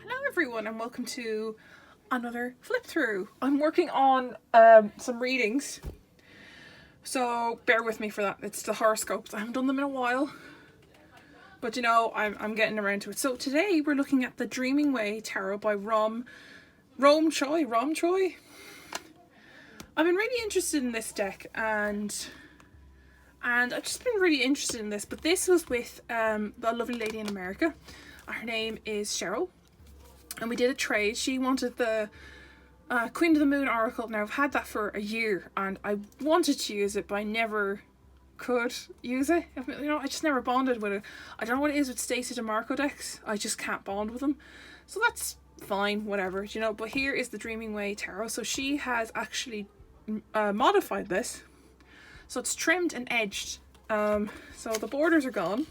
Hello everyone and welcome to another flip through. I'm working on some readings, so bear with me for that. It's the horoscopes. I haven't done them in a while, but you know, I'm getting around to it. So today we're looking at the Dreaming Way Tarot by Rom Choi. I've been really interested in this deck and I've just been really interested in this, but this was with the lovely lady in America. Her name is Cheryl. And we did a trade. She wanted the Queen of the Moon Oracle. Now I've had that for a year and I wanted to use it, but I never could use it. You know, I just never bonded with it. I don't know what it is with Stacey DeMarco decks. I just can't bond with them. So that's fine, whatever, you know. But here is the Dreaming Way Tarot. So she has actually modified this. So it's trimmed and edged. So the borders are gone.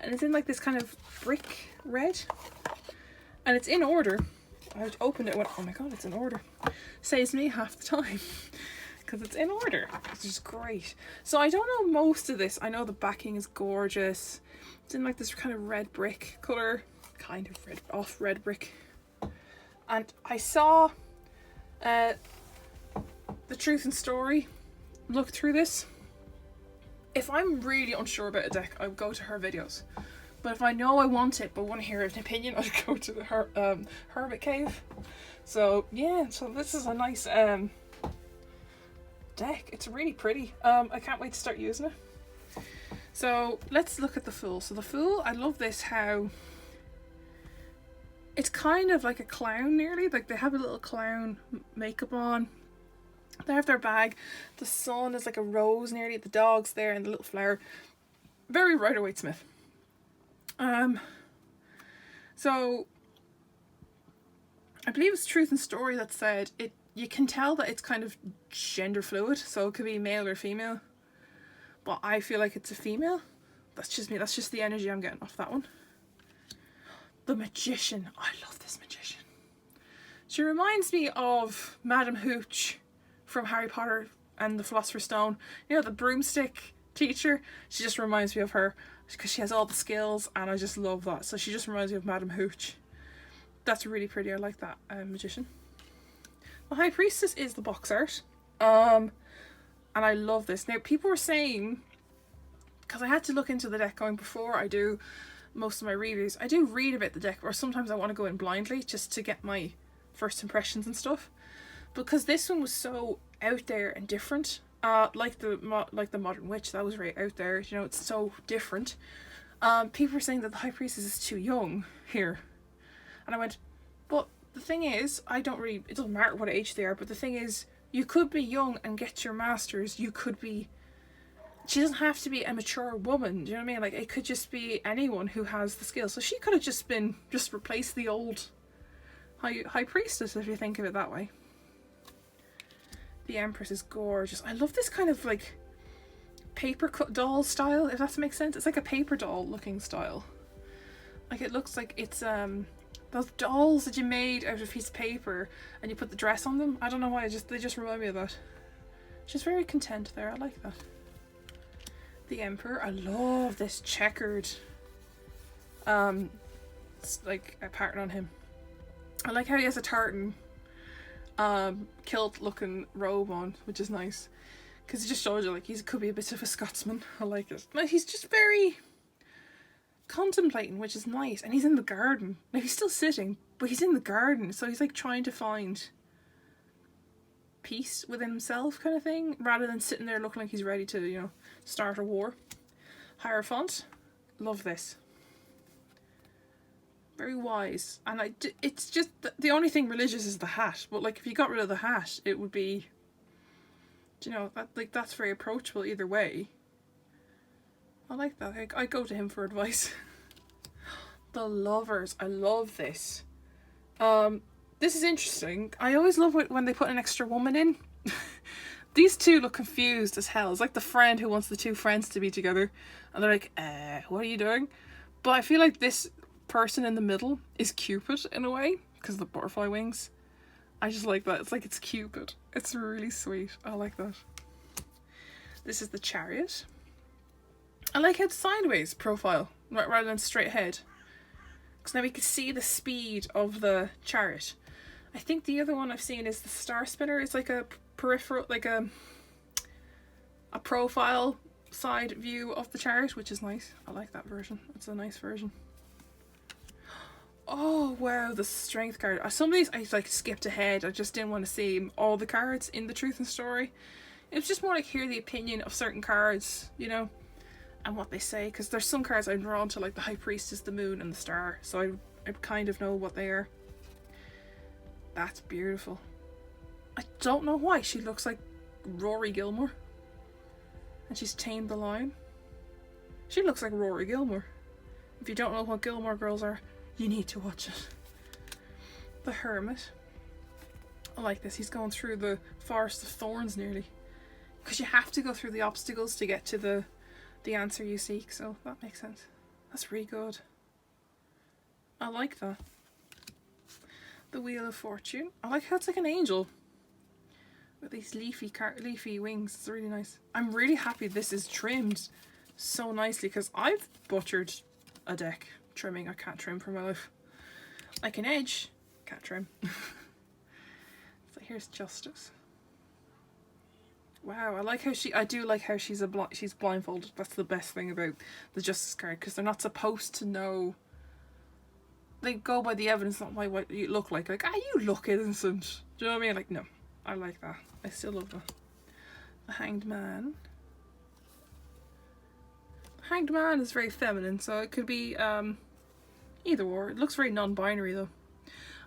And it's in like this kind of brick red. And it's in order. I opened it and went, oh my god, it's in order. Saves me half the time. Because it's in order. Which is great. So I don't know most of this. I know the backing is gorgeous. It's in like this kind of red brick colour. Kind of red, off red brick. And I saw the Truth and Story look through this. If I'm really unsure about a deck, I would go to her videos. But if I know I want it but want to hear an opinion, I'd go to the Hermit cave. So yeah, so this is a nice deck. It's really pretty. I can't wait to start using it. So let's look at the Fool. So the Fool, I love this, how it's kind of like a clown nearly. Like they have a little clown makeup on. They have their bag. The sun is like a rose nearly. The dog's there and the little flower. Very Rider-Waite-Smith. So I believe it's Truth and Story that said it. You can tell that it's kind of gender fluid, so it could be male or female. But I feel like it's a female. That's just me. That's just the energy I'm getting off that one. The Magician. I love this Magician. She reminds me of Madame Hooch from Harry Potter and the Philosopher's Stone. You know, the broomstick teacher. She just reminds me of her. Because she has all the skills and I just love that. So she just reminds me of Madame Hooch. That's really pretty. I like that Magician. The High Priestess is the box art. And I love this. Now people were saying, because I had to look into the deck going before I do most of my reviews. I do read about the deck, or sometimes I want to go in blindly just to get my first impressions and stuff. Because this one was so out there and different. Like the Modern Witch, that was very out there. You know, it's so different. People were saying that the High Priestess is too young here, and I went, but the thing is, it doesn't matter what age they are. But the thing is, you could be young and get your masters. You could be. She doesn't have to be a mature woman. Do you know what I mean? Like it could just be anyone who has the skills. So she could have just replaced the old High Priestess if you think of it that way. The Empress is gorgeous. I love this kind of like paper cut doll style, if that makes sense. It's like a paper doll looking style. Like it looks like it's those dolls that you made out of a piece of paper and you put the dress on them. I don't know why, they just remind me of that. She's very content there. I like that. The Emperor. I love this checkered it's like a pattern on him. I like how he has a tartan kilt looking robe on, which is nice because it just shows you like he could be a bit of a Scotsman. I like it. Like he's just very contemplating, which is nice. And he's in the garden. Now he's still sitting, but he's in the garden, so he's like trying to find peace within himself, kind of thing, rather than sitting there looking like he's ready to, you know, start a war. Hierophant, love this. Very wise. And it's just the only thing religious is the hat, but like if you got rid of the hat it would be, you know, that's very approachable either way. I like that. I go to him for advice. The Lovers. I love this. This is interesting. I always love when they put an extra woman in. These two look confused as hell. It's like the friend who wants the two friends to be together and they're like, what are you doing? But I feel like this person in the middle is Cupid in a way because of the butterfly wings. I just like that. It's like it's Cupid. It's really sweet. I like that. This is the Chariot. I like how it's sideways profile rather than straight ahead. Because now we can see the speed of the chariot. I think the other one I've seen is the Star Spinner. It's like a peripheral, like a profile side view of the chariot, which is nice. I like that version. It's a nice version. Oh wow, the strength card. Some of these I like skipped ahead. I just didn't want to see all the cards in the Truth and Story. It was just more like hear the opinion of certain cards, you know, and what they say. Because there's some cards I'm drawn to, like the High Priestess, the Moon, and the Star. So I kind of know what they are. That's beautiful. I don't know why she looks like Rory Gilmore. And she's tamed the lion. She looks like Rory Gilmore. If you don't know what Gilmore Girls are, you need to watch it. The Hermit. I like this. He's going through the Forest of Thorns nearly. Because you have to go through the obstacles to get to the answer you seek. So that makes sense. That's really good. I like that. The Wheel of Fortune. I like how it's like an angel. With these leafy wings. It's really nice. I'm really happy this is trimmed so nicely. Because I've butchered a deck trimming. I can't trim for my life. I can edge, can't trim. So here's Justice. Wow, I do like how she's blindfolded. That's the best thing about the Justice card, because they're not supposed to know. They go by the evidence, not by what you look like. Like, you look innocent. Do you know what I mean? Like, no, I like that. I still love that. The Hanged Man. Hanged Man is very feminine, so it could be either or. It looks very non-binary though.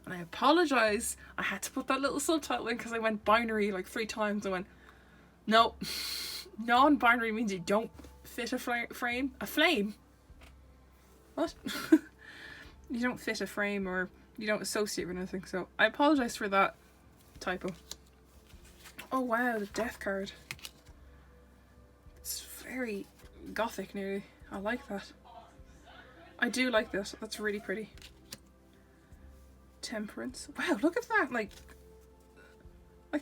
And I apologise, I had to put that little subtitle in because I went binary like 3 times. I went, no, non-binary means you don't fit a frame. A flame? What? You don't fit a frame, or you don't associate with anything. So I apologise for that typo. Oh wow, the Death card. It's very gothic nearly. I like that. I do like this. That's really pretty. Temperance. Wow, look at that. Like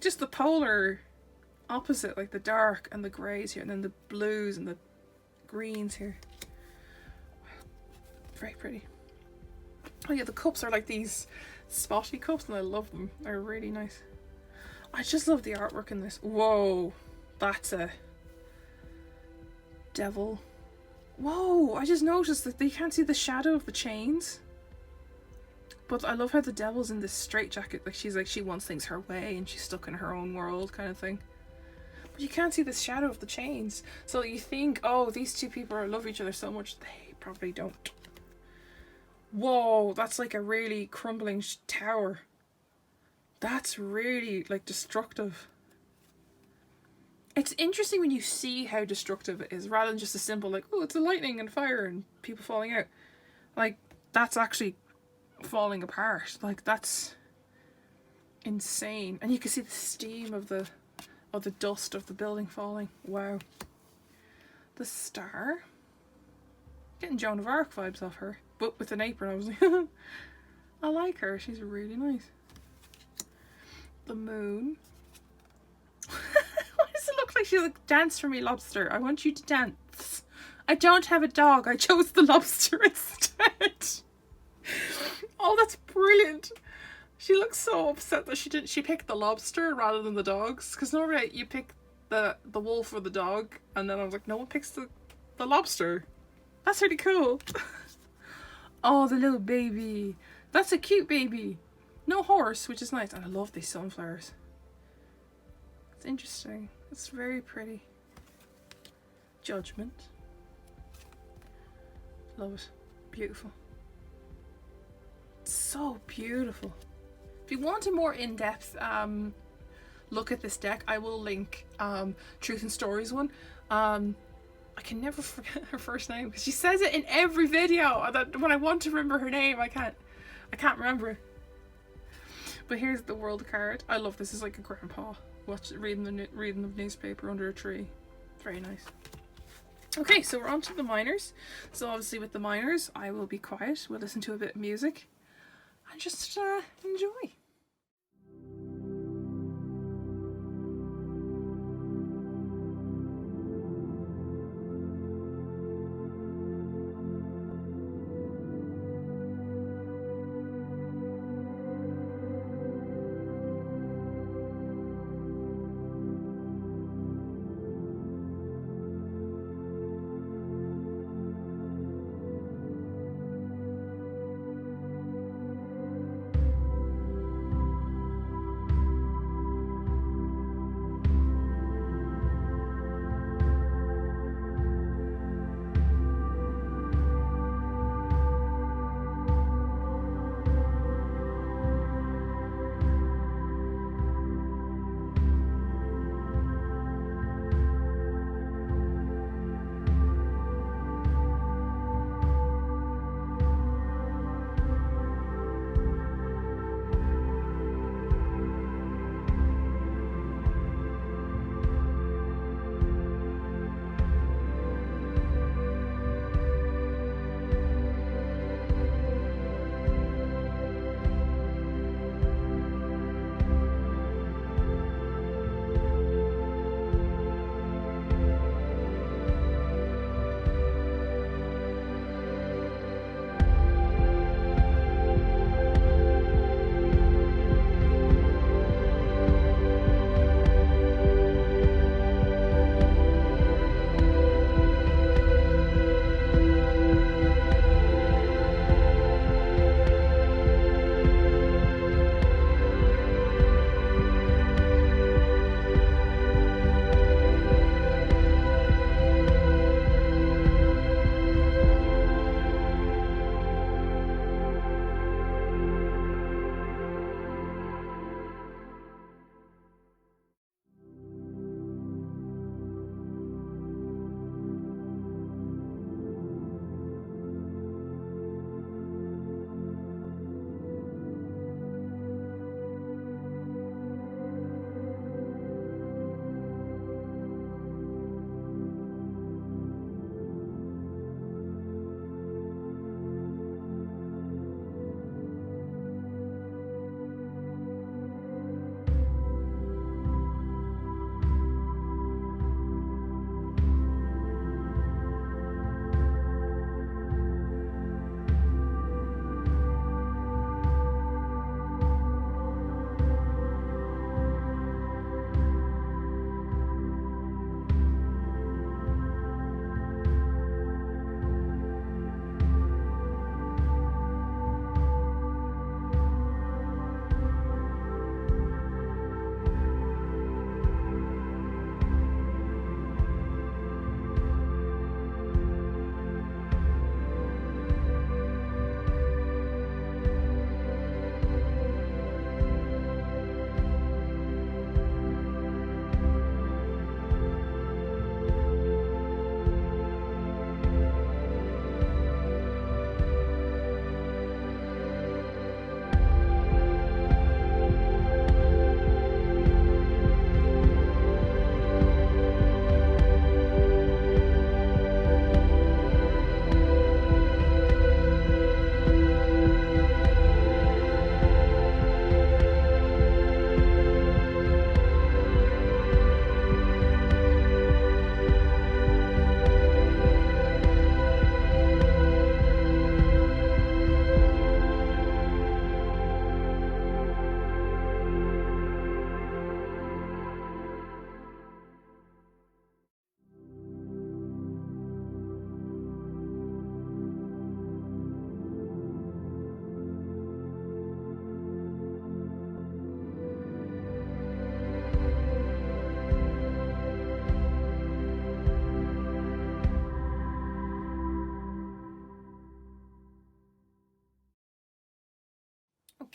just the polar opposite, like the dark and the greys here, and then the blues and the greens here. Wow. Very pretty. Oh yeah, the cups are like these spotty cups, and I love them. They're really nice. I just love the artwork in this. Whoa, that's a devil. Whoa, I just noticed that you can't see the shadow of the chains. But I love how the devil's in this straitjacket. Like she wants things her way and she's stuck in her own world kind of thing. But you can't see the shadow of the chains. So you think, oh, these two people love each other so much. They probably don't. Whoa, that's like a really crumbling tower. That's really like destructive. It's interesting when you see how destructive it is, rather than just a simple like, oh, it's a lightning and fire and people falling out. Like, that's actually falling apart. Like, that's insane. And you can see the steam of the dust of the building falling. Wow. The Star. Getting Joan of Arc vibes off her, but with an apron. I was like, I like her. She's really nice. The Moon. Why does it look like she's like, dance for me, lobster? I want you to dance. I don't have a dog. I chose the lobster instead. Oh, that's brilliant. She looks so upset that she picked the lobster rather than the dogs. Because normally you pick the wolf or the dog, and then I was like, no one picks the lobster. That's really cool. Oh, the little baby. That's a cute baby. No horse, which is nice. And I love these sunflowers. It's interesting. It's very pretty. Judgment. Love it. Beautiful. It's so beautiful. If you want a more in-depth look at this deck, I will link Truth and Stories one. I can never forget her first name because she says it in every video. That when I want to remember her name, I can't remember it. But here's the World card. I love this. It's like a grandpa reading the newspaper under a tree. Very nice. Okay, so we're on to the minors. So obviously with the minors, I will be quiet. We'll listen to a bit of music and just enjoy.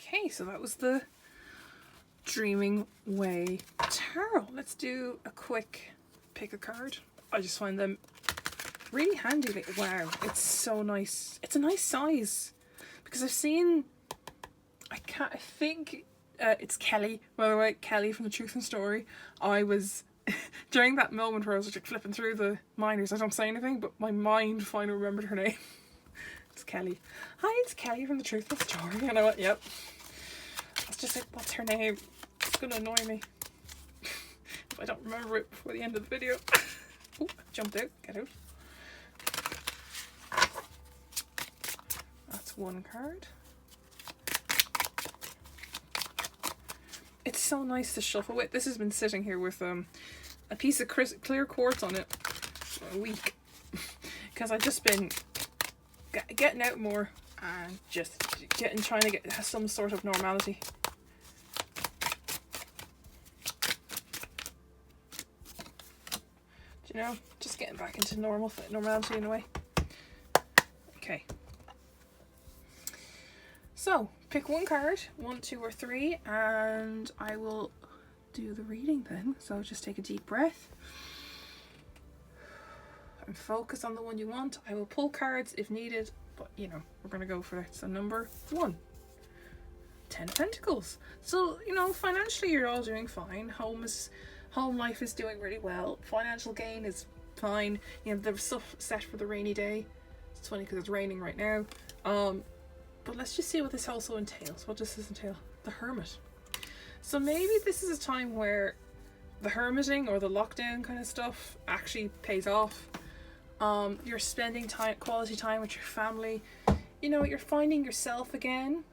Okay, so that was the Dreaming Way Tarot. Let's do a quick pick a card. I just find them really handy. Like, wow, it's so nice. It's a nice size because I've seen. I think it's Kelly. By the way, Kelly from The Truth and Story. I was during that moment where I was like flipping through the minors. I don't say anything, but my mind finally remembered her name. It's Kelly. Hi, it's Kelly from The Truth and Story. And I went, yep. I was just like, what's her name? It's gonna annoy me if I don't remember it before the end of the video. Oh, jumped out. Get out. That's one card. It's so nice to shuffle with. This has been sitting here with a piece of clear quartz on it for a week because I've just been getting out more and just trying to get some sort of normality. Do you know, just getting back into normality in a way. Okay. So pick one card, 1, 2, or 3, and I will do the reading then. So just take a deep breath and focus on the one you want. I will pull cards if needed, but you know, we're gonna go for it. So number 1, 10 of Pentacles. So, you know, financially you're all doing fine. Home life is doing really well. Financial gain is fine. You know, there's stuff set for the rainy day. It's funny because it's raining right now. But let's just see what this also entails. What does this entail? The Hermit. So maybe this is a time where the hermiting or the lockdown kind of stuff actually pays off. You're spending quality time with your family. You know, you're finding yourself again.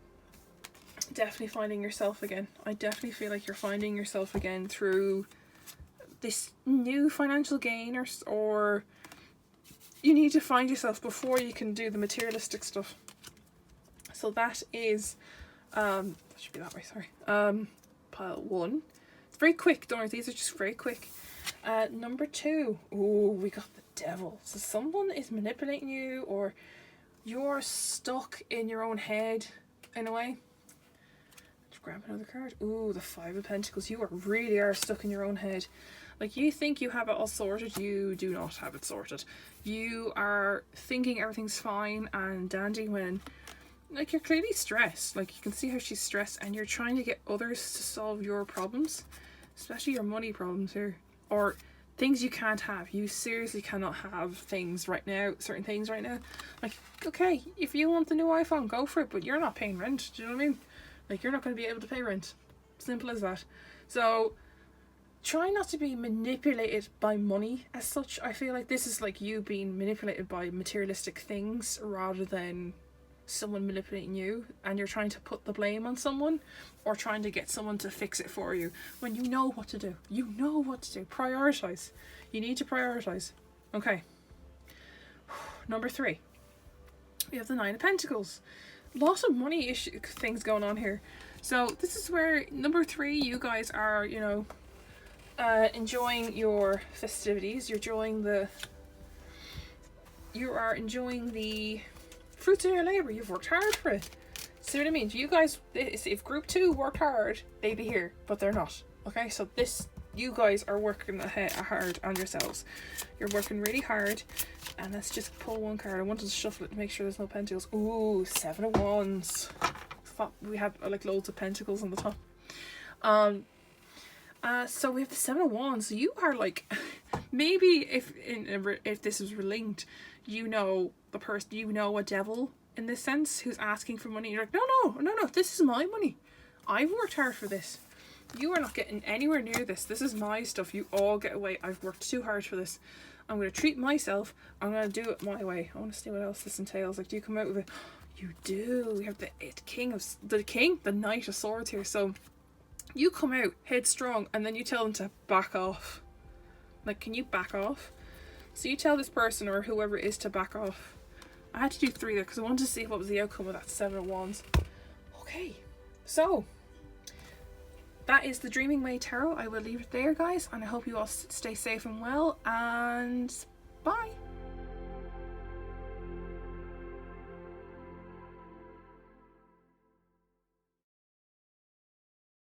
Definitely finding yourself again. I definitely feel like you're finding yourself again through this new financial gain, or you need to find yourself before you can do the materialistic stuff. So that is, that should be that way, sorry. Pile 1. It's very quick, don't worry, these are just very quick. Number 2, ooh, we got the Devil. So someone is manipulating you, or you're stuck in your own head in a way. Let's grab another card. Ooh, the 5 of Pentacles. You really are stuck in your own head. Like, you think you have it all sorted. You do not have it sorted. You are thinking everything's fine and dandy when, like, you're clearly stressed. Like, you can see how she's stressed, and you're trying to get others to solve your problems, especially your money problems here, or things you can't have. You seriously cannot have things right now, certain things right now. Like, okay, if you want the new iPhone, go for it, but you're not paying rent. Do you know what I mean? Like, you're not going to be able to pay rent. Simple as that. So try not to be manipulated by money as such. I feel like this is like you being manipulated by materialistic things rather than someone manipulating you, and you're trying to put the blame on someone or trying to get someone to fix it for you when you know what to do. You know what to do. Prioritize. You need to prioritize. Okay. Number 3. We have the 9 of Pentacles. Lots of money things going on here. So this is where number 3, you guys are, you know, enjoying your festivities. You are enjoying the fruits of your labor. You've worked hard for it. See what I mean? You guys, if group 2 worked hard, they'd be here, but they're not. Okay, so you guys are working hard on yourselves. You're working really hard. And let's just pull one card. I wanted to shuffle it to make sure there's no pentacles. Ooh, 7 of Wands. We have like loads of pentacles on the top. So we have the 7 of Wands. So you are like, maybe if this is linked, you know the person, you know a devil in this sense who's asking for money. You're like, no, this is my money. I've worked hard for this. You are not getting anywhere near this. This is my stuff. You all get away. I've worked too hard for this. I'm going to treat myself. I'm going to do it my way. I want to see what else this entails. Like, do you come out with it? You do. We have the Knight of Swords here. So you come out headstrong and then you tell them to back off. Like, can you back off? So you tell this person or whoever it is to back off. I had to do 3 there because I wanted to see what was the outcome of that 7 of Wands. Okay, so that is the Dreaming Way Tarot. I will leave it there, guys, and I hope you all stay safe and well, and bye.